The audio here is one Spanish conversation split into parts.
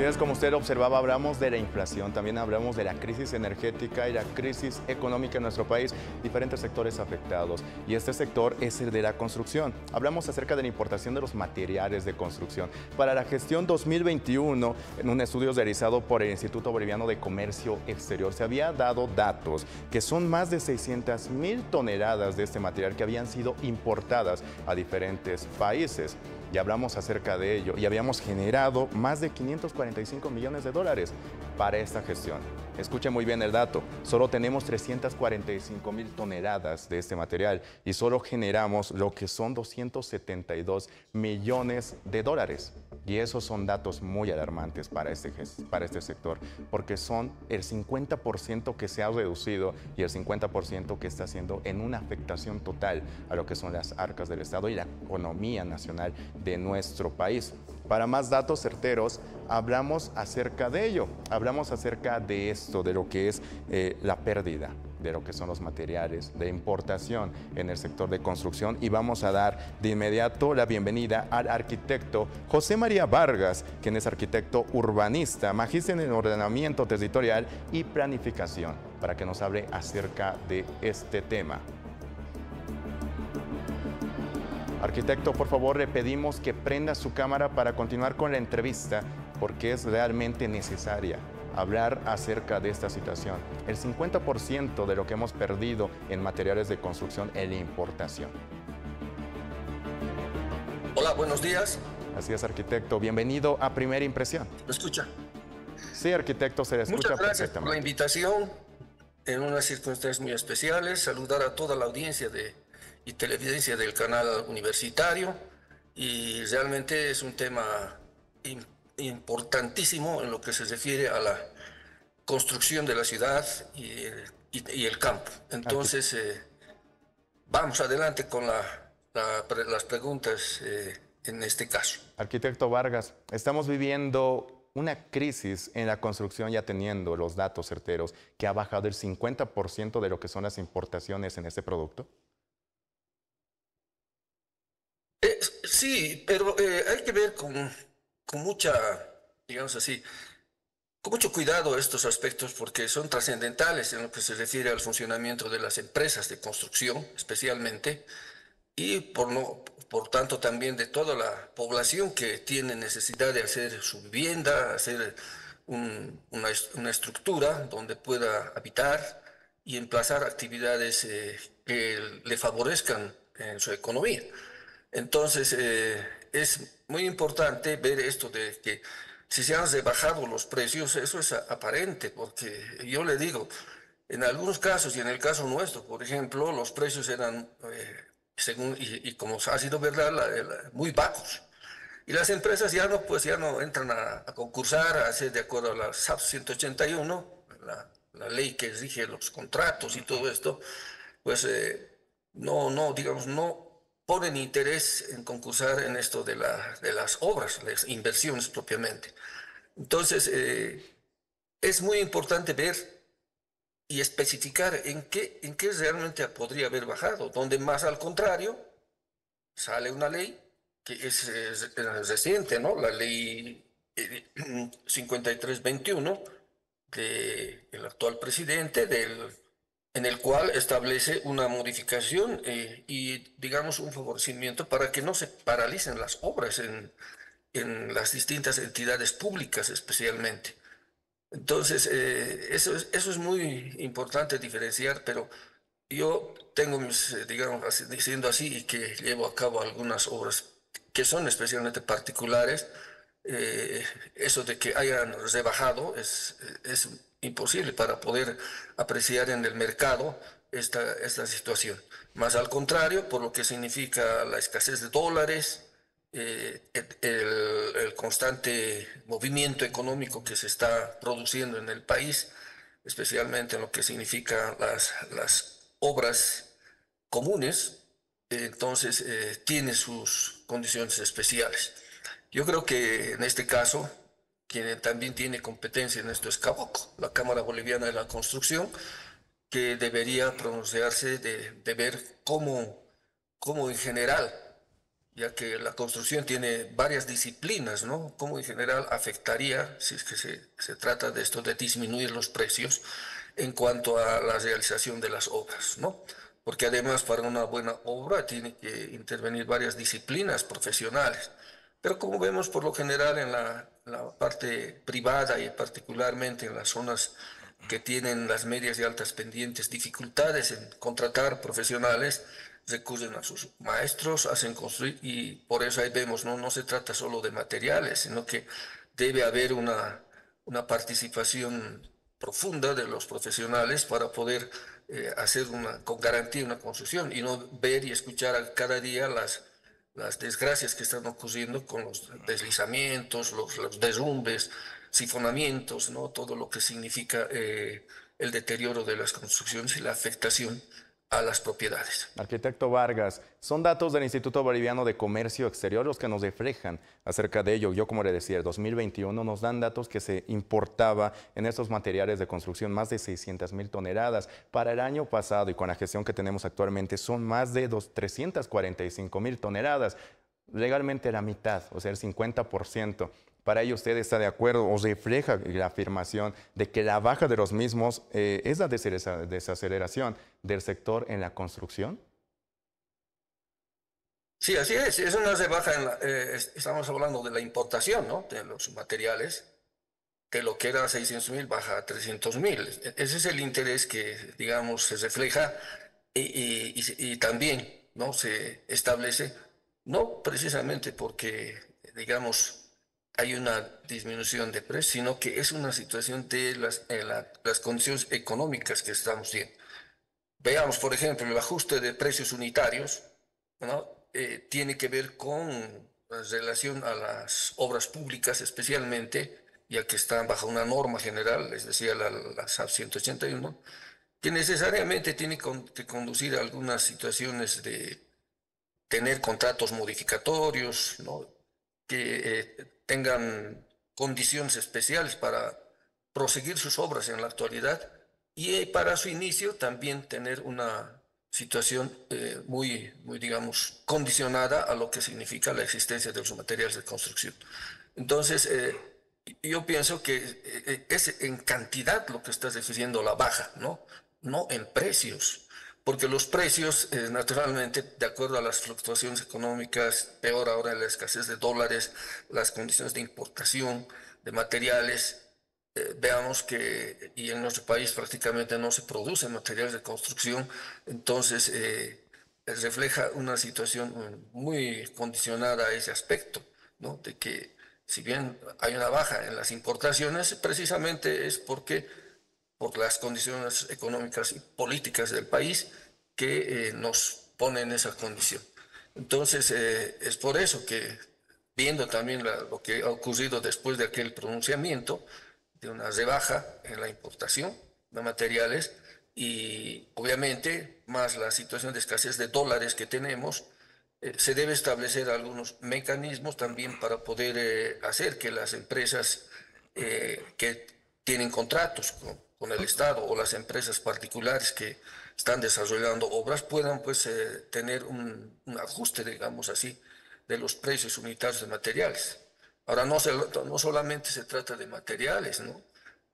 Así es, como usted observaba, hablamos de la inflación, también hablamos de la crisis energética y la crisis económica en nuestro país, diferentes sectores afectados. Y este sector es el de la construcción. Hablamos acerca de la importación de los materiales de construcción. Para la gestión 2021, en un estudio realizado por el Instituto Boliviano de Comercio Exterior, se había dado datos que son más de 600.000 toneladas de este material que habían sido importadas a diferentes países. Y hablamos acerca de ello y habíamos generado más de 545 millones de dólares para esta gestión. Escuche muy bien el dato, solo tenemos 345.000 toneladas de este material y solo generamos lo que son 272 millones de dólares. Y esos son datos muy alarmantes para este sector, porque son el 50% que se ha reducido y el 50% que está haciendo en una afectación total a lo que son las arcas del Estado y la economía nacional de nuestro país. Para más datos certeros, hablamos acerca de ello, hablamos acerca de esto, de lo que es la pérdida de lo que son los materiales de importación en el sector de construcción, y vamos a dar de inmediato la bienvenida al arquitecto José María Vargas, quien es arquitecto urbanista, magíster en ordenamiento territorial y planificación, para que nos hable acerca de este tema. Arquitecto, por favor, le pedimos que prenda su cámara para continuar con la entrevista, porque es realmente necesaria hablar acerca de esta situación. El 50% de lo que hemos perdido en materiales de construcción es la importación. Hola, buenos días. Así es, arquitecto. Bienvenido a Primera Impresión. ¿Me escucha? Sí, arquitecto, se le escucha perfectamente. Muchas gracias por la perfectamente. invitación. En unas circunstancias muy especiales, saludar a toda la audiencia y televidencia del canal universitario. Y realmente es un tema importantísimo en lo que se refiere a la construcción de la ciudad y el campo. Entonces, vamos adelante con las preguntas en este caso. Arquitecto Vargas, estamos viviendo una crisis en la construcción, ya teniendo los datos certeros, que ha bajado el 50% de lo que son las importaciones en este producto. Sí, pero hay que ver con mucha, digamos así, con mucho cuidado estos aspectos, porque son trascendentales en lo que se refiere al funcionamiento de las empresas de construcción, especialmente, y por tanto también de toda la población que tiene necesidad de hacer su vivienda, hacer una estructura donde pueda habitar y emplazar actividades que le favorezcan en su economía. Entonces, es muy importante ver esto de que si se han rebajado los precios, eso es aparente, porque yo le digo, en algunos casos, y en el caso nuestro, por ejemplo, los precios eran, según, y como ha sido verdad, muy bajos. Y las empresas ya no entran a concursar, a hacer de acuerdo a la SAP 181, la ley que rige los contratos y todo esto, pues digamos, no ponen interés en concursar en esto de las obras, las inversiones propiamente. Entonces, es muy importante ver y especificar en qué realmente podría haber bajado, donde más al contrario sale una ley que es reciente, ¿no? La ley 5321 del actual presidente, en el cual establece una modificación y, digamos, un favorecimiento para que no se paralicen las obras en las distintas entidades públicas especialmente. Entonces, eso es muy importante diferenciar, pero yo tengo mis, digamos, diciendo así, y que llevo a cabo algunas obras que son especialmente particulares, eso de que hayan rebajado es imposible para poder apreciar en el mercado esta situación. Más al contrario, por lo que significa la escasez de dólares, el constante movimiento económico que se está produciendo en el país, especialmente en lo que significa las obras comunes, entonces tiene sus condiciones especiales. Yo creo que en este caso, quien también tiene competencia en esto es Caboco, la Cámara Boliviana de la Construcción, que debería pronunciarse de ver cómo en general ya que la construcción tiene varias disciplinas, ¿no? ¿Cómo en general afectaría, si es que se trata de esto, de disminuir los precios en cuanto a la realización de las obras, ¿no? Porque además para una buena obra tiene que intervenir varias disciplinas profesionales. Pero como vemos por lo general en la parte privada y particularmente en las zonas que tienen las medias y altas pendientes dificultades en contratar profesionales, recurren a sus maestros, hacen construir y por eso ahí vemos, no se trata solo de materiales, sino que debe haber una participación profunda de los profesionales para poder hacer con garantía una construcción y no ver y escuchar cada día las desgracias que están ocurriendo con los deslizamientos, los derrumbes, sifonamientos, ¿no? Todo lo que significa el deterioro de las construcciones y la afectación a las propiedades. Arquitecto Vargas, son datos del Instituto Boliviano de Comercio Exterior los que nos reflejan acerca de ello. Yo, como le decía, el 2021 nos dan datos que se importaba en estos materiales de construcción más de 600.000 toneladas. Para el año pasado y con la gestión que tenemos actualmente son más de 345.000 toneladas. Legalmente la mitad, o sea, el 50%. Para ello, ¿usted está de acuerdo o refleja la afirmación de que la baja de los mismos es la desaceleración del sector en la construcción? Sí, así es una rebaja estamos hablando de la importación, ¿no? De los materiales, de lo que era 600.000 baja a 300.000. Ese es el interés que, digamos, se refleja y también, ¿no? Se establece, no precisamente porque, digamos, hay una disminución de precios, sino que es una situación de las condiciones económicas que estamos viendo. Veamos, por ejemplo, el ajuste de precios unitarios, ¿no? Tiene que ver con relación a las obras públicas especialmente, ya que están bajo una norma general, es decir, la SAP 181, que necesariamente tiene que conducir a algunas situaciones de tener contratos modificatorios, ¿no? Que tengan condiciones especiales para proseguir sus obras en la actualidad y para su inicio también tener una situación muy, digamos, condicionada a lo que significa la existencia de los materiales de construcción. Entonces, yo pienso que es en cantidad lo que estás refiriendo la baja, ¿no? No en precios, porque los precios, naturalmente, de acuerdo a las fluctuaciones económicas, peor ahora la escasez de dólares, las condiciones de importación de materiales, veamos que, y en nuestro país prácticamente no se producen materiales de construcción, entonces refleja una situación muy condicionada a ese aspecto, ¿no? De que si bien hay una baja en las importaciones, precisamente es porque por las condiciones económicas y políticas del país que nos ponen en esa condición. Entonces, es por eso que, viendo también lo que ha ocurrido después de aquel pronunciamiento, de una rebaja en la importación de materiales y obviamente más la situación de escasez de dólares que tenemos, se debe establecer algunos mecanismos también para poder hacer que las empresas que tienen contratos con el Estado o las empresas particulares que están desarrollando obras puedan pues tener un ajuste, digamos así, de los precios unitarios de materiales. Ahora, no solamente se trata de materiales, ¿no?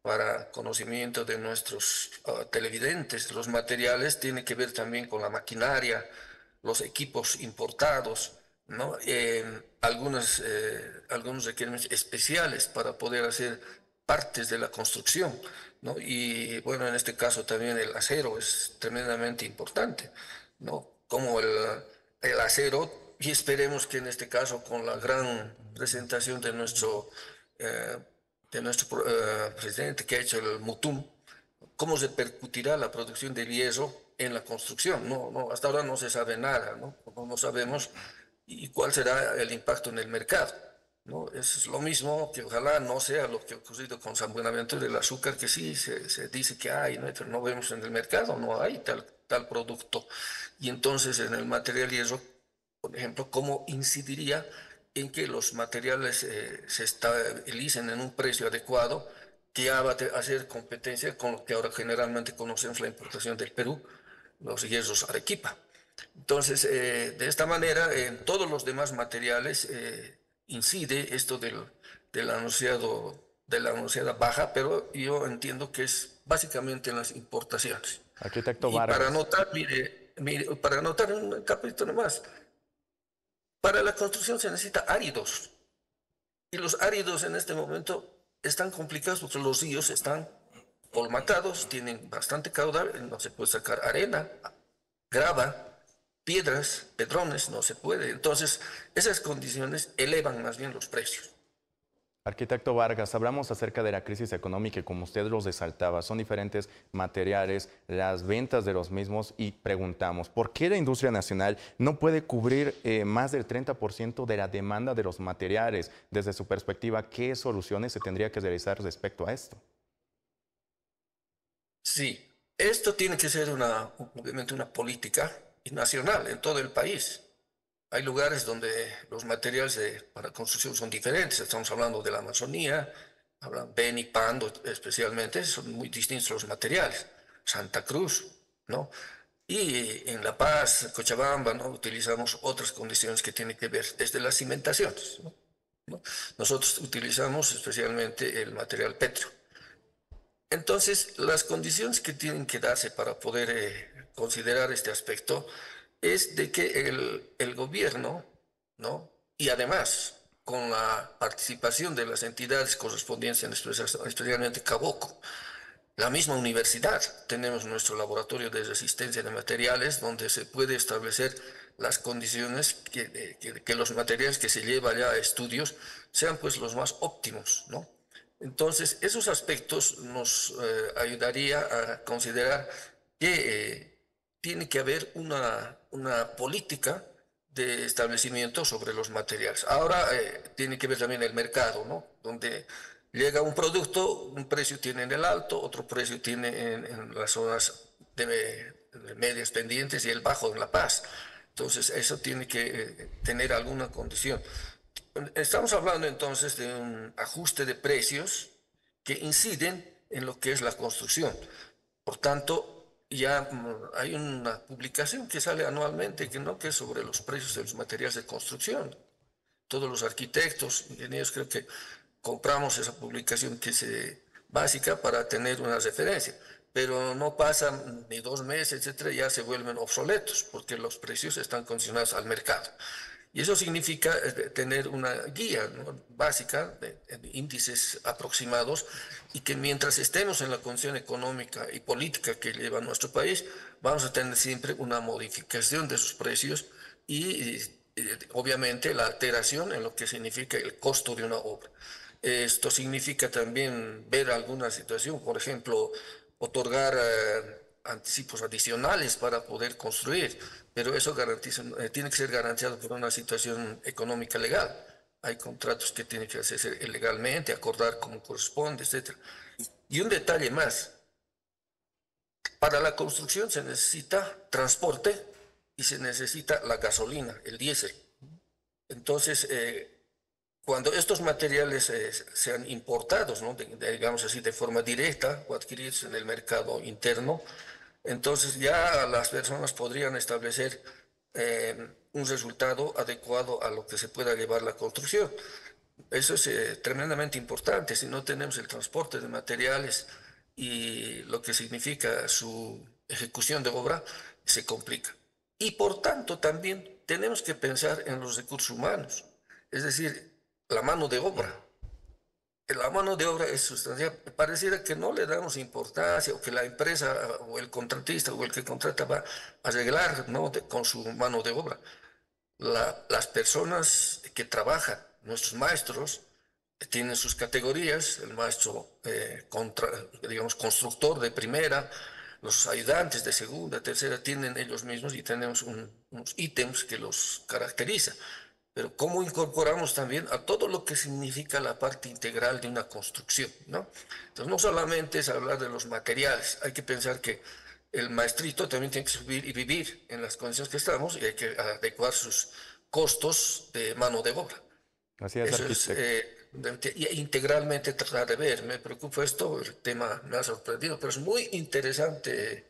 Para conocimiento de nuestros televidentes, los materiales tienen que ver también con la maquinaria, los equipos importados, ¿no? Algunos requerimientos especiales para poder hacer partes de la construcción, ¿no? Y bueno, en este caso también el acero es tremendamente importante, ¿no? Como el acero, y esperemos que en este caso con la gran presentación eh, de nuestro presidente que ha hecho el Mutum, cómo repercutirá la producción de hierro en la construcción. Hasta ahora no se sabe nada, ¿no? No sabemos y cuál será el impacto en el mercado, ¿no? Es lo mismo que ojalá no sea lo que ha ocurrido con San Buenaventura del azúcar, que sí se dice que hay, ¿no? Pero no vemos en el mercado, no hay tal producto. Y entonces en el material hierro, por ejemplo, ¿cómo incidiría en que los materiales se estabilicen en un precio adecuado que va a hacer competencia con lo que ahora generalmente conocemos la importación del Perú, los hierros Arequipa? Entonces, de esta manera, en todos los demás materiales incide esto de la anunciada baja, pero yo entiendo que es básicamente en las importaciones. Arquitecto Y para Vargas. anotar, para anotar un capítulo más, para la construcción se necesita áridos. Y los áridos en este momento están complicados porque los ríos están colmatados, tienen bastante caudal, no se puede sacar arena, grava, piedras, pedrones, no se puede. Entonces, esas condiciones elevan más bien los precios. Arquitecto Vargas, hablamos acerca de la crisis económica y como usted los resaltaba, son diferentes materiales, las ventas de los mismos y preguntamos, ¿por qué la industria nacional no puede cubrir más del 30% de la demanda de los materiales? Desde su perspectiva, ¿qué soluciones se tendría que realizar respecto a esto? Sí, esto tiene que ser obviamente una política nacional en todo el país. Hay lugares donde los materiales para construcción son diferentes. Estamos hablando de la Amazonía, hablan Beni, Pando especialmente, son muy distintos los materiales. Santa Cruz, ¿no? Y en La Paz, Cochabamba, ¿no? Utilizamos otras condiciones que tienen que ver desde las cimentaciones, ¿no? ¿No? Nosotros utilizamos especialmente el material petro. Entonces, las condiciones que tienen que darse para poder considerar este aspecto es de que el gobierno, ¿no? Y además, con la participación de las entidades correspondientes, especialmente Caboco, la misma universidad, tenemos nuestro laboratorio de resistencia de materiales donde se puede establecer las condiciones que los materiales que se llevan ya a estudios sean pues los más óptimos, ¿no? Entonces, esos aspectos nos ayudaría a considerar que tiene que haber una política de establecimiento sobre los materiales. Ahora tiene que ver también el mercado, ¿no? Donde llega un producto, un precio tiene en el alto, otro precio tiene en las zonas de medias pendientes y el bajo en La Paz. Entonces, eso tiene que tener alguna condición. Estamos hablando entonces de un ajuste de precios que inciden en lo que es la construcción. Por tanto, ya hay una publicación que sale anualmente que no que es sobre los precios de los materiales de construcción. Todos los arquitectos, ingenieros, creo que compramos esa publicación que es básica para tener una referencia. Pero no pasan ni 2 meses, etcétera, ya se vuelven obsoletos porque los precios están condicionados al mercado. Y eso significa tener una guía, ¿no? Básica de índices aproximados y que mientras estemos en la condición económica y política que lleva nuestro país, vamos a tener siempre una modificación de sus precios y obviamente la alteración en lo que significa el costo de una obra. Esto significa también ver alguna situación, por ejemplo, otorgar anticipos adicionales para poder construir, pero eso tiene que ser garantizado por una situación económica legal. Hay contratos que tienen que hacerse legalmente, acordar como corresponde, etc. Y un detalle más, para la construcción se necesita transporte y se necesita la gasolina, el diésel. Entonces, cuando estos materiales sean importados, ¿no? Digamos así, de forma directa o adquiridos en el mercado interno, entonces ya las personas podrían establecer un resultado adecuado a lo que se pueda llevar la construcción. Eso es tremendamente importante. Si no tenemos el transporte de materiales y lo que significa su ejecución de obra, se complica. Y por tanto también tenemos que pensar en los recursos humanos, es decir, la mano de obra. La mano de obra es sustancial. Pareciera que no le damos importancia o que la empresa o el contratista o el que contrata va a arreglar, ¿no? Con su mano de obra. Las personas que trabajan, nuestros maestros, tienen sus categorías, el maestro, digamos, constructor de primera, los ayudantes de segunda, tercera, tienen ellos mismos y tenemos unos ítems que los caracterizan. Pero cómo incorporamos también a todo lo que significa la parte integral de una construcción, ¿no? Entonces, no solamente es hablar de los materiales, hay que pensar que el maestrito también tiene que subir y vivir en las condiciones que estamos y hay que adecuar sus costos de mano de obra. Así es, Eso es arquitecto. integralmente tratar de ver. Me preocupa esto, el tema me ha sorprendido, pero es muy interesante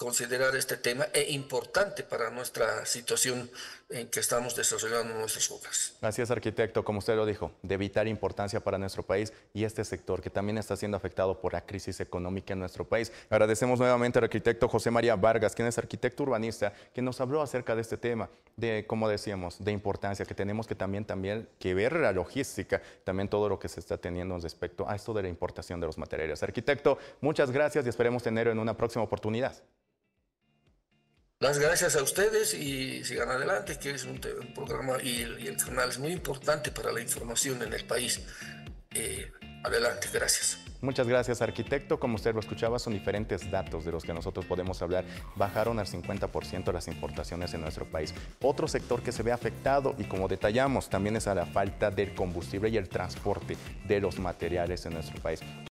considerar este tema importante para nuestra situación en que estamos desarrollando nuestras obras. Así es, arquitecto, como usted lo dijo, de vital importancia para nuestro país y este sector que también está siendo afectado por la crisis económica en nuestro país. Agradecemos nuevamente al arquitecto José María Vargas, quien es arquitecto urbanista, que nos habló acerca de este tema, de, como decíamos, de importancia, que tenemos que también que ver la logística, también todo lo que se está teniendo respecto a esto de la importación de los materiales. Arquitecto, muchas gracias y esperemos tenerlo en una próxima oportunidad. Las gracias a ustedes y sigan adelante, que es un programa y el canal es muy importante para la información en el país. Adelante, gracias. Muchas gracias, arquitecto. Como usted lo escuchaba, son diferentes datos de los que nosotros podemos hablar. Bajaron al 50% las importaciones en nuestro país. Otro sector que se ve afectado y como detallamos también es a la falta del combustible y el transporte de los materiales en nuestro país.